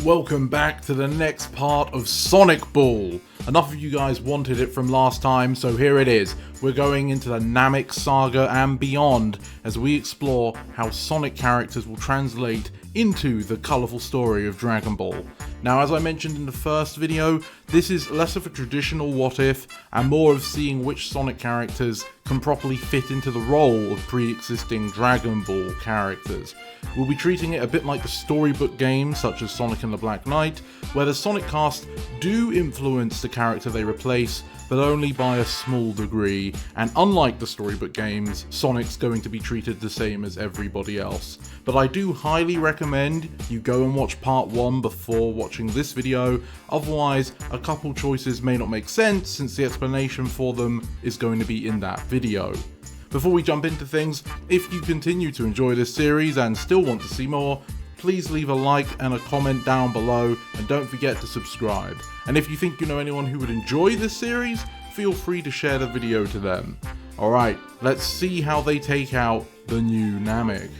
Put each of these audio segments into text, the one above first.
welcome back to the next part of Sonic Ball. Enough of you guys wanted it from last time, so here it is. We're going into the Namek Saga and beyond as we explore how Sonic characters will translate into the colourful story of Dragon Ball. Now, as I mentioned in the first video, this is less of a traditional what if and more of seeing which Sonic characters can properly fit into the role of pre-existing Dragon Ball characters. We'll be treating it a bit like the storybook games such as Sonic and the Black Knight, where the Sonic cast do influence the character they replace, but only by a small degree, and unlike the storybook games, Sonic's going to be treated the same as everybody else. But I do highly recommend you go and watch part 1 before watching this video, otherwise a couple choices may not make sense since the explanation for them is going to be in that video. Before we jump into things, if you continue to enjoy this series and still want to see more, please leave a like and a comment down below, and don't forget to subscribe. And if you think you know anyone who would enjoy this series, feel free to share the video to them. Alright, let's see how they take out the new Namek.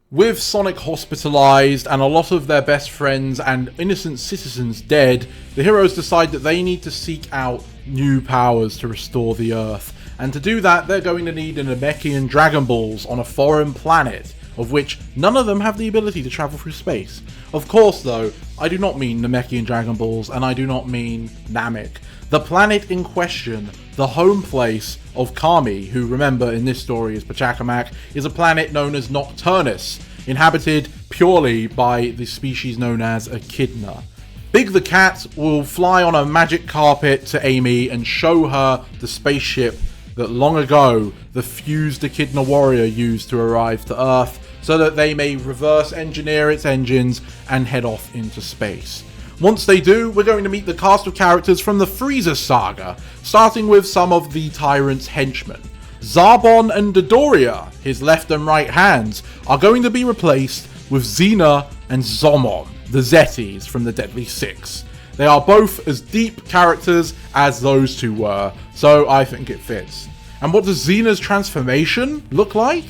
With Sonic hospitalized and a lot of their best friends and innocent citizens dead, the heroes decide that they need to seek out new powers to restore the Earth. And to do that, they're going to need an Namekian Dragon Balls on a foreign planet, of which none of them have the ability to travel through space. Of course though, I do not mean Namekian Dragon Balls, and I do not mean Namek. The planet in question, the home place of Kami, who remember in this story is Pachacamac, is a planet known as Nocturnus, inhabited purely by the species known as Echidna. Big the Cat will fly on a magic carpet to Amy and show her the spaceship that long ago the fused Echidna warrior used to arrive to Earth, so that they may reverse engineer its engines and head off into space. Once they do, we're going to meet the cast of characters from the Frieza Saga, starting with some of the Tyrant's henchmen. Zarbon and Dodoria, his left and right hands, are going to be replaced with Xena and Zomon, the Zetis from the Deadly Six. They are both as deep characters as those two were, so I think it fits. And what does Xena's transformation look like?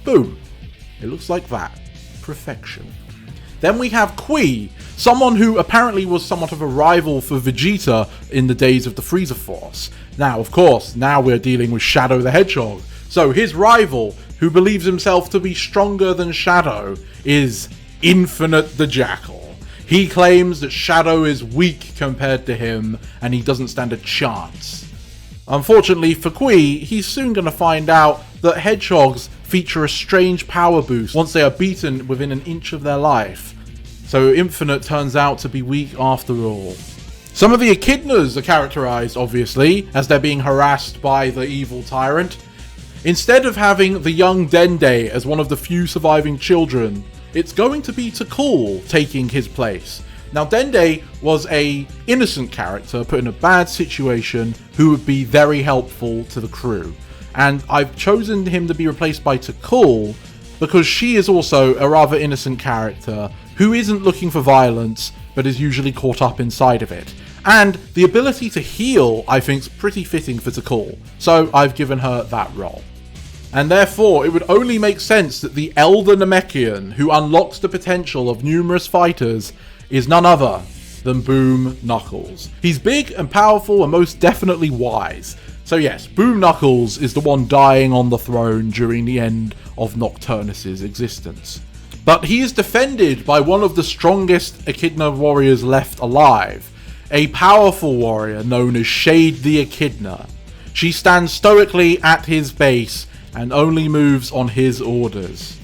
Boom. It looks like that. Perfection. Then we have Kui, someone who apparently was somewhat of a rival for Vegeta in the days of the Frieza Force. Now, of course, now we're dealing with Shadow the Hedgehog. So his rival, who believes himself to be stronger than Shadow, is Infinite the Jackal. He claims that Shadow is weak compared to him, and he doesn't stand a chance. Unfortunately for Kui, he's soon going to find out that hedgehogs feature a strange power boost once they are beaten within an inch of their life. So Infinite turns out to be weak after all. Some of the Echidnas are characterized, obviously, as they're being harassed by the evil tyrant. Instead of having the young Dende as one of the few surviving children, it's going to be Takul taking his place. Now, Dende was a innocent character put in a bad situation who would be very helpful to the crew. And I've chosen him to be replaced by Takul because she is also a rather innocent character who isn't looking for violence, but is usually caught up inside of it. And the ability to heal, I think, is pretty fitting for Takul, so I've given her that role. And therefore, it would only make sense that the Elder Namekian, who unlocks the potential of numerous fighters, is none other than Boom Knuckles. He's big and powerful and most definitely wise. So yes, Boom Knuckles is the one dying on the throne during the end of Nocturnus' existence. But he is defended by one of the strongest Echidna warriors left alive, a powerful warrior known as Shade the Echidna. She stands stoically at his base and only moves on his orders.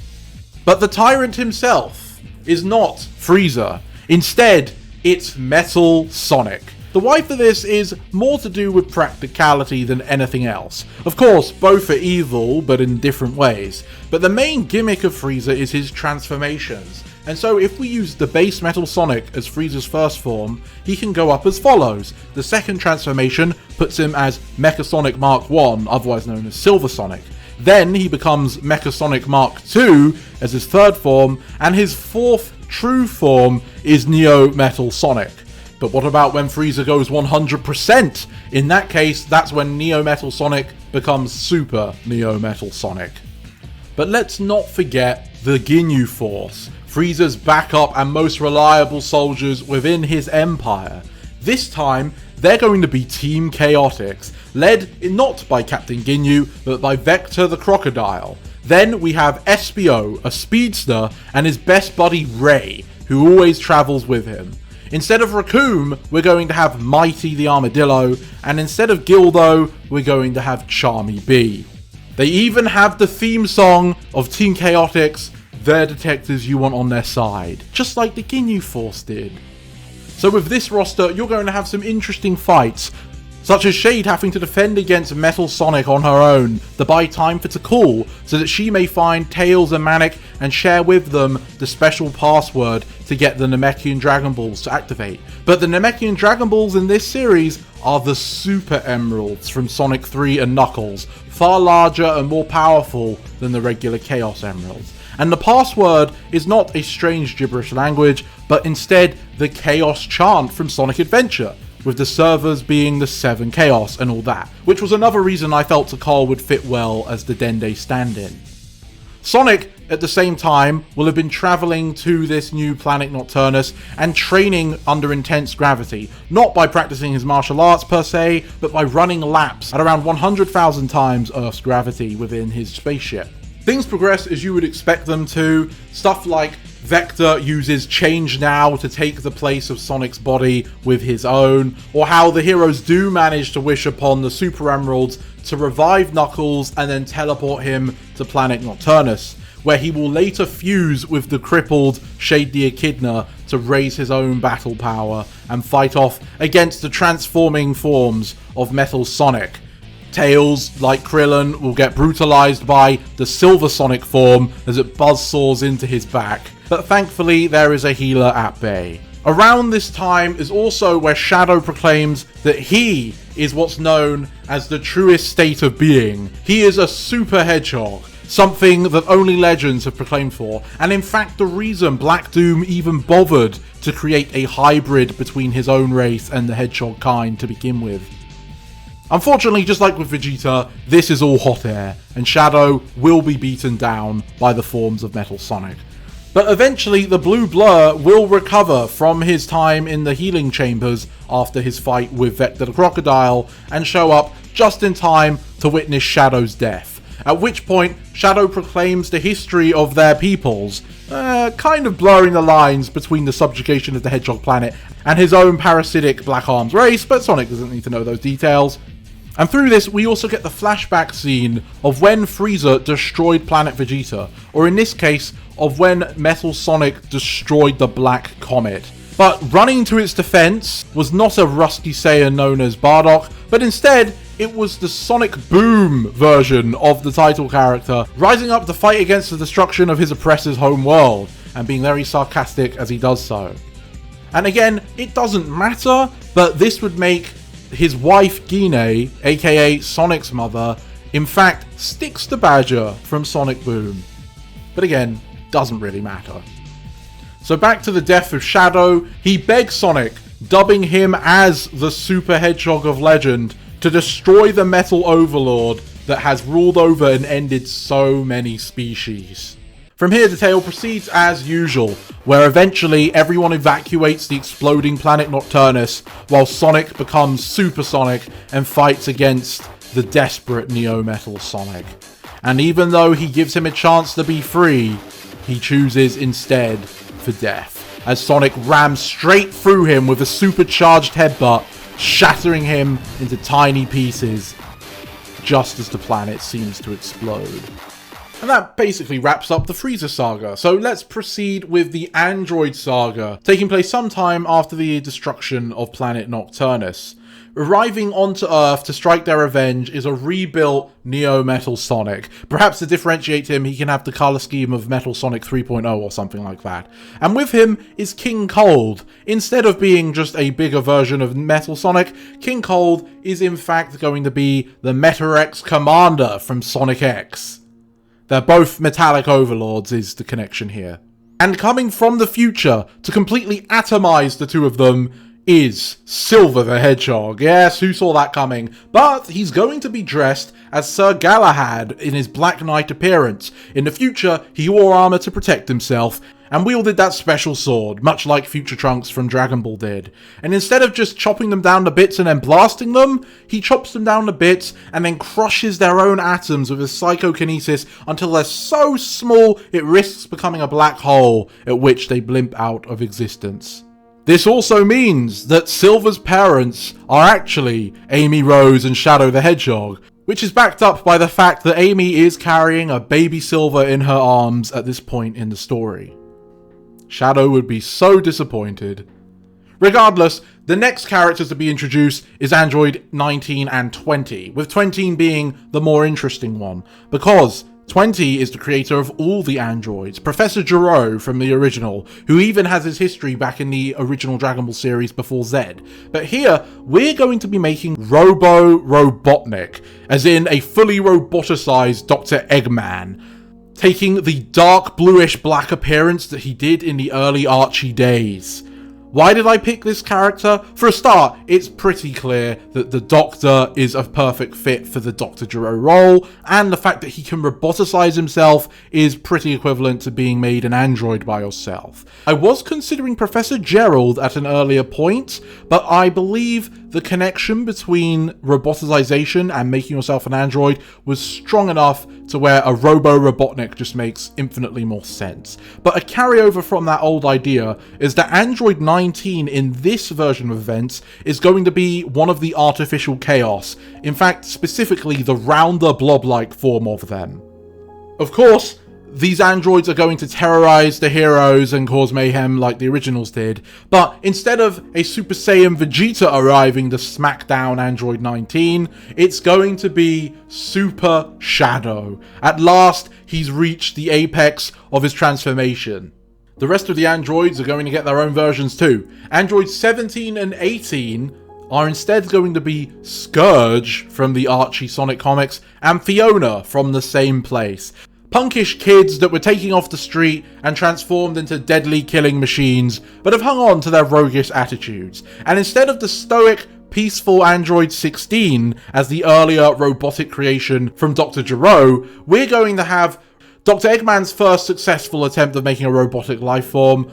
But the tyrant himself is not Frieza. Instead, it's Metal Sonic. The why for this is more to do with practicality than anything else. Of course, both are evil, but in different ways. But the main gimmick of Frieza is his transformations. And so if we use the base Metal Sonic as Frieza's first form, he can go up as follows. The second transformation puts him as Mecha Sonic Mark I, otherwise known as Silver Sonic. Then he becomes Mecha Sonic Mark II as his third form, and his fourth true form is Neo Metal Sonic. But what about when Frieza goes 100%? In that case, that's when Neo Metal Sonic becomes Super Neo Metal Sonic. But let's not forget the Ginyu Force. Frieza's backup and most reliable soldiers within his empire. This time, they're going to be Team Chaotix, led not by Captain Ginyu, but by Vector the Crocodile. Then we have Espio, a speedster, and his best buddy Ray, who always travels with him. Instead of Raccoon, we're going to have Mighty the Armadillo, and instead of Gildo, we're going to have Charmy B. They even have the theme song of Team Chaotix, they're detectives you want on their side, just like the Ginyu Force did. So with this roster, you're going to have some interesting fights, such as Shade having to defend against Metal Sonic on her own to buy time for Tikal, so that she may find Tails and Manic and share with them the special password to get the Namekian Dragon Balls to activate. But the Namekian Dragon Balls in this series are the Super Emeralds from Sonic 3 and Knuckles, far larger and more powerful than the regular Chaos Emeralds. And the password is not a strange gibberish language, but instead the Chaos chant from Sonic Adventure, with the servers being the 7 Chaos and all that, which was another reason I felt Tikal would fit well as the Dende stand-in. Sonic, at the same time, will have been travelling to this new planet Nocturnus and training under intense gravity, not by practicing his martial arts per se, but by running laps at around 100,000 times Earth's gravity within his spaceship. Things progress as you would expect them to. Stuff like Vector uses Change Now to take the place of Sonic's body with his own, or how the heroes do manage to wish upon the Super Emeralds to revive Knuckles and then teleport him to Planet Nocturnus, where he will later fuse with the crippled Shade the Echidna to raise his own battle power and fight off against the transforming forms of Metal Sonic. Tails, like Krillin, will get brutalized by the Silver Sonic form as it buzzsaws into his back, but thankfully there is a healer at bay. Around this time is also where Shadow proclaims that he is what's known as the truest state of being. He is a Super Hedgehog, something that only legends have proclaimed for, and in fact the reason Black Doom even bothered to create a hybrid between his own race and the Hedgehog kind to begin with. Unfortunately, just like with Vegeta, this is all hot air, and Shadow will be beaten down by the forms of Metal Sonic. But eventually, the Blue Blur will recover from his time in the healing chambers after his fight with Vector the Crocodile, and show up just in time to witness Shadow's death. At which point, Shadow proclaims the history of their peoples, kind of blurring the lines between the subjugation of the Hedgehog planet and his own parasitic Black Arms race, but Sonic doesn't need to know those details. And through this, we also get the flashback scene of when Frieza destroyed Planet Vegeta, or in this case, of when Metal Sonic destroyed the Black Comet. But running to its defense was not a rusty Saiyan known as Bardock, but instead, it was the Sonic Boom version of the title character, rising up to fight against the destruction of his oppressor's home world, and being very sarcastic as he does so. And again, it doesn't matter, but this would make his wife Gine, aka Sonic's mother, in fact Styx the Badger from Sonic Boom. But again, doesn't really matter. So back to the death of Shadow, he begs Sonic, dubbing him as the Super Hedgehog of legend, to destroy the Metal Overlord that has ruled over and ended so many species. From here, the tale proceeds as usual, where eventually everyone evacuates the exploding planet Nocturnus, while Sonic becomes Super Sonic and fights against the desperate Neo-Metal Sonic. And even though he gives him a chance to be free, he chooses instead for death, as Sonic rams straight through him with a supercharged headbutt, shattering him into tiny pieces, just as the planet seems to explode. And that basically wraps up the Frieza Saga, so let's proceed with the Android Saga, taking place sometime after the destruction of Planet Nocturnus. Arriving onto Earth to strike their revenge is a rebuilt Neo-Metal Sonic. Perhaps to differentiate him, he can have the colour scheme of Metal Sonic 3.0 or something like that. And with him is King Cold. Instead of being just a bigger version of Metal Sonic, King Cold is in fact going to be the Meta-X Commander from Sonic X. They're both metallic overlords is the connection here. And coming from the future to completely atomize the two of them is Silver the Hedgehog. Yes, who saw that coming? But he's going to be dressed as Sir Galahad in his Black Knight appearance. In the future, he wore armor to protect himself, and wielded that special sword, much like Future Trunks from Dragon Ball did. And instead of just chopping them down to bits and then blasting them, he chops them down to bits and then crushes their own atoms with his psychokinesis until they're so small it risks becoming a black hole, at which they blimp out of existence. This also means that Silver's parents are actually Amy Rose and Shadow the Hedgehog, which is backed up by the fact that Amy is carrying a baby Silver in her arms at this point in the story. Shadow would be so disappointed. Regardless, the next character to be introduced is Android 19 and 20, with 20 being the more interesting one, because 20 is the creator of all the androids, Professor Gero from the original, who even has his history back in the original Dragon Ball series before Z. But here, we're going to be making Robotnik, as in a fully roboticized Dr. Eggman, taking the dark bluish black appearance that he did in the early Archie days. Why did I pick this character? For a start, it's pretty clear that the Doctor is a perfect fit for the Dr. Gero role, and the fact that he can roboticize himself is pretty equivalent to being made an android by yourself. I was considering Professor Gerald at an earlier point, but I believe the connection between roboticization and making yourself an android was strong enough to where a Robo-Robotnik just makes infinitely more sense. But a carryover from that old idea is that Android 19 in this version of events is going to be one of the artificial chaos. In fact, specifically the rounder blob-like form of them. Of course, these androids are going to terrorize the heroes and cause mayhem like the originals did, but instead of a Super Saiyan Vegeta arriving to smack down Android 19, it's going to be Super Shadow. At last, he's reached the apex of his transformation. The rest of the androids are going to get their own versions too. Androids 17 and 18 are instead going to be Scourge from the Archie Sonic comics and Fiona from the same place. Punkish kids that were taking off the street and transformed into deadly killing machines, but have hung on to their roguish attitudes. And instead of the stoic, peaceful Android 16 as the earlier robotic creation from Dr. Gero, we're going to have Dr. Eggman's first successful attempt of making a robotic life form,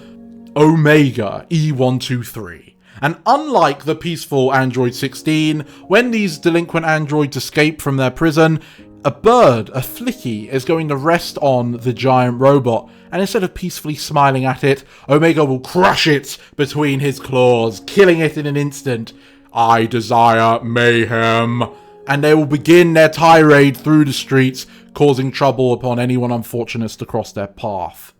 Omega E123. And unlike the peaceful Android 16, when these delinquent androids escape from their prison, a bird, a flicky, is going to rest on the giant robot, and instead of peacefully smiling at it, Omega will crush it between his claws, killing it in an instant. I desire mayhem. And they will begin their tirade through the streets, causing trouble upon anyone unfortunate to cross their path.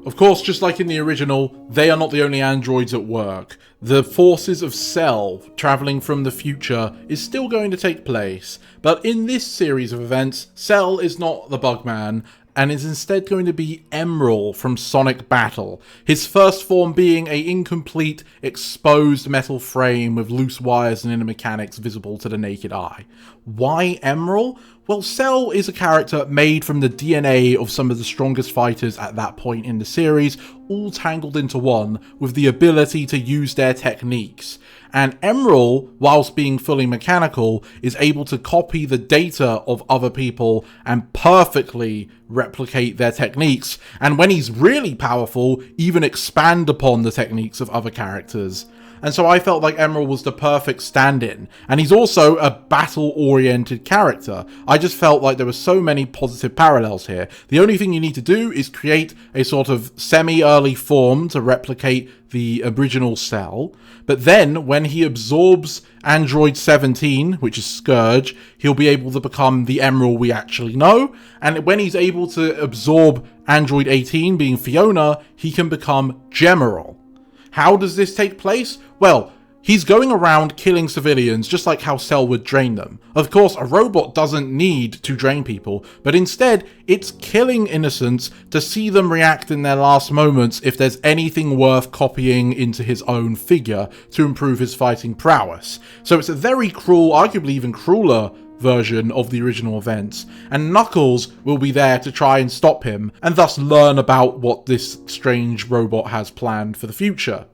Of course, just like in the original, they are not the only androids at work. The forces of Cell, travelling from the future, is still going to take place. But in this series of events, Cell is not the Bugman, and is instead going to be Emerald from Sonic Battle, his first form being an incomplete, exposed metal frame with loose wires and inner mechanics visible to the naked eye. Why Emerald? Well, Cell is a character made from the DNA of some of the strongest fighters at that point in the series, all tangled into one, with the ability to use their techniques. And Emerald, whilst being fully mechanical, is able to copy the data of other people and perfectly replicate their techniques, and when he's really powerful, even expand upon the techniques of other characters. And so I felt like Emerald was the perfect stand-in, and he's also a battle-oriented character. I just felt like there were so many positive parallels here. The only thing you need to do is create a sort of semi-early form to replicate the original Cell, but then when he absorbs Android 17, which is Scourge, he'll be able to become the Emerald we actually know, and when he's able to absorb Android 18, being Fiona, he can become Gemerald. How does this take place? Well, he's going around killing civilians just like how Cell would drain them. Of course, a robot doesn't need to drain people, but instead, it's killing innocents to see them react in their last moments if there's anything worth copying into his own figure to improve his fighting prowess. So it's a very cruel, arguably even crueler version of the original events, and Knuckles will be there to try and stop him, and thus learn about what this strange robot has planned for the future.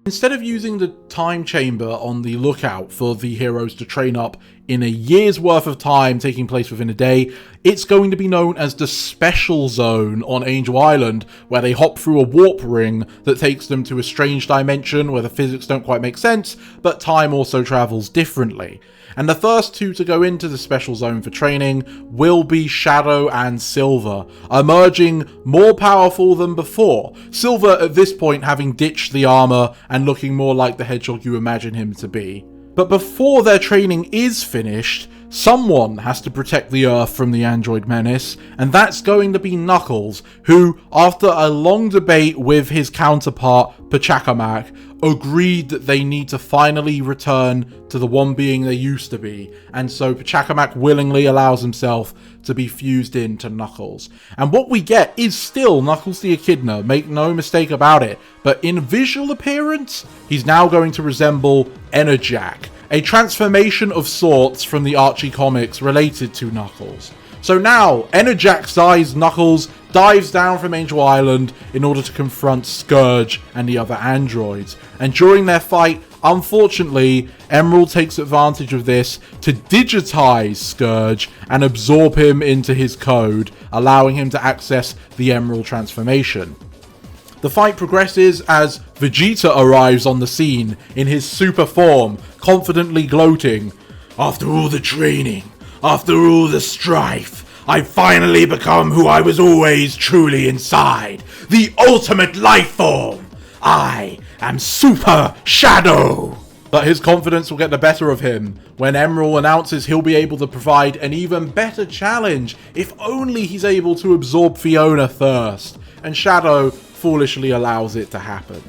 Instead of using the time chamber on the lookout for the heroes to train up in a year's worth of time taking place within a day. It's going to be known as the Special Zone on Angel Island, where they hop through a warp ring that takes them to a strange dimension where the physics don't quite make sense, but time also travels differently. And the first two to go into the Special Zone for training will be Shadow and Silver, emerging more powerful than before. Silver at this point having ditched the armor and looking more like the Hedgehog you imagine him to be. But before their training is finished, someone has to protect the Earth from the android menace, and that's going to be Knuckles, who, after a long debate with his counterpart, Pachacamac, agreed that they need to finally return to the one being they used to be, and so Pachacamac willingly allows himself to be fused into Knuckles. And what we get is still Knuckles the Echidna, make no mistake about it, but in visual appearance, he's now going to resemble Enerjack, a transformation of sorts from the Archie comics related to Knuckles. So now, Enerjack-sized Knuckles dives down from Angel Island in order to confront Scourge and the other androids. And during their fight, unfortunately, Emerald takes advantage of this to digitize Scourge and absorb him into his code, allowing him to access the Emerald transformation. The fight progresses as Vegeta arrives on the scene in his super form, confidently gloating, "After all the training, after all the strife, I finally become who I was always truly inside, the ultimate life form. I am Super Shadow." But his confidence will get the better of him when Emerald announces he'll be able to provide an even better challenge if only he's able to absorb Fiona first, and Shadow foolishly allows it to happen.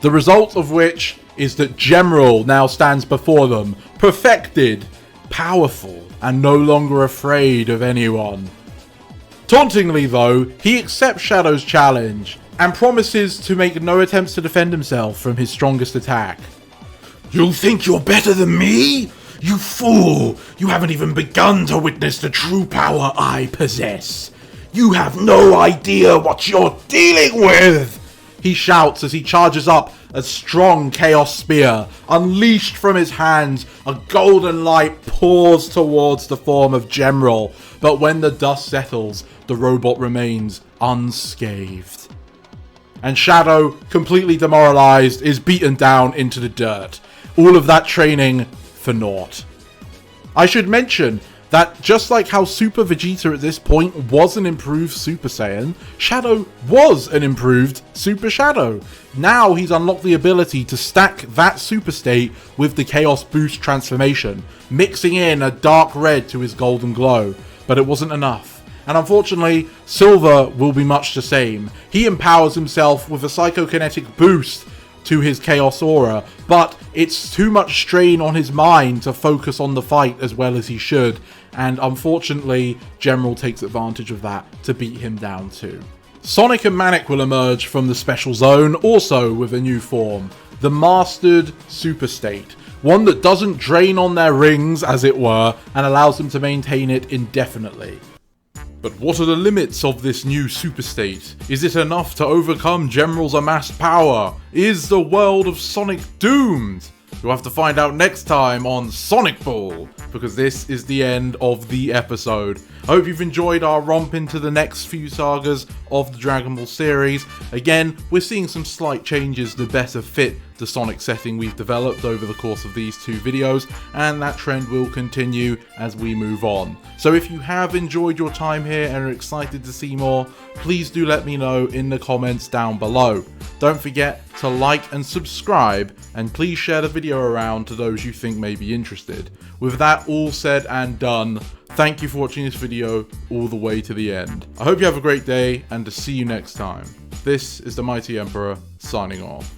The result of which is that General now stands before them, perfected, powerful, and no longer afraid of anyone. Tauntingly though, he accepts Shadow's challenge and promises to make no attempts to defend himself from his strongest attack. "You think you're better than me? You fool! You haven't even begun to witness the true power I possess. You have no idea what you're dealing with!" He shouts as he charges up a strong Chaos Spear. Unleashed from his hands, a golden light pours towards the form of General, but when the dust settles, the robot remains unscathed. And Shadow, completely demoralized, is beaten down into the dirt. All of that training for naught. I should mention that just like how Super Vegeta at this point was an improved Super Saiyan, Shadow was an improved Super Shadow. Now he's unlocked the ability to stack that Super State with the Chaos Boost transformation, mixing in a dark red to his golden glow, but it wasn't enough. And unfortunately, Silver will be much the same. He empowers himself with a psychokinetic boost to his Chaos Aura, but it's too much strain on his mind to focus on the fight as well as he should, and unfortunately, General takes advantage of that to beat him down too. Sonic and Namek will emerge from the Special Zone, also with a new form, the Mastered Super State, one that doesn't drain on their rings, as it were, and allows them to maintain it indefinitely. But what are the limits of this new super state? Is it enough to overcome General's amassed power? Is the world of Sonic doomed? You'll have to find out next time on Sonicball, because this is the end of the episode. I hope you've enjoyed our romp into the next few sagas of the Dragon Ball series. Again, we're seeing some slight changes to better fit the Sonic setting we've developed over the course of these two videos, and that trend will continue as we move on. So if you have enjoyed your time here and are excited to see more, please do let me know in the comments down below. Don't forget to like and subscribe, and please share the video around to those you think may be interested. With that all said and done, thank you for watching this video all the way to the end. I hope you have a great day, and to see you next time. This is the Mighty Emperor, signing off.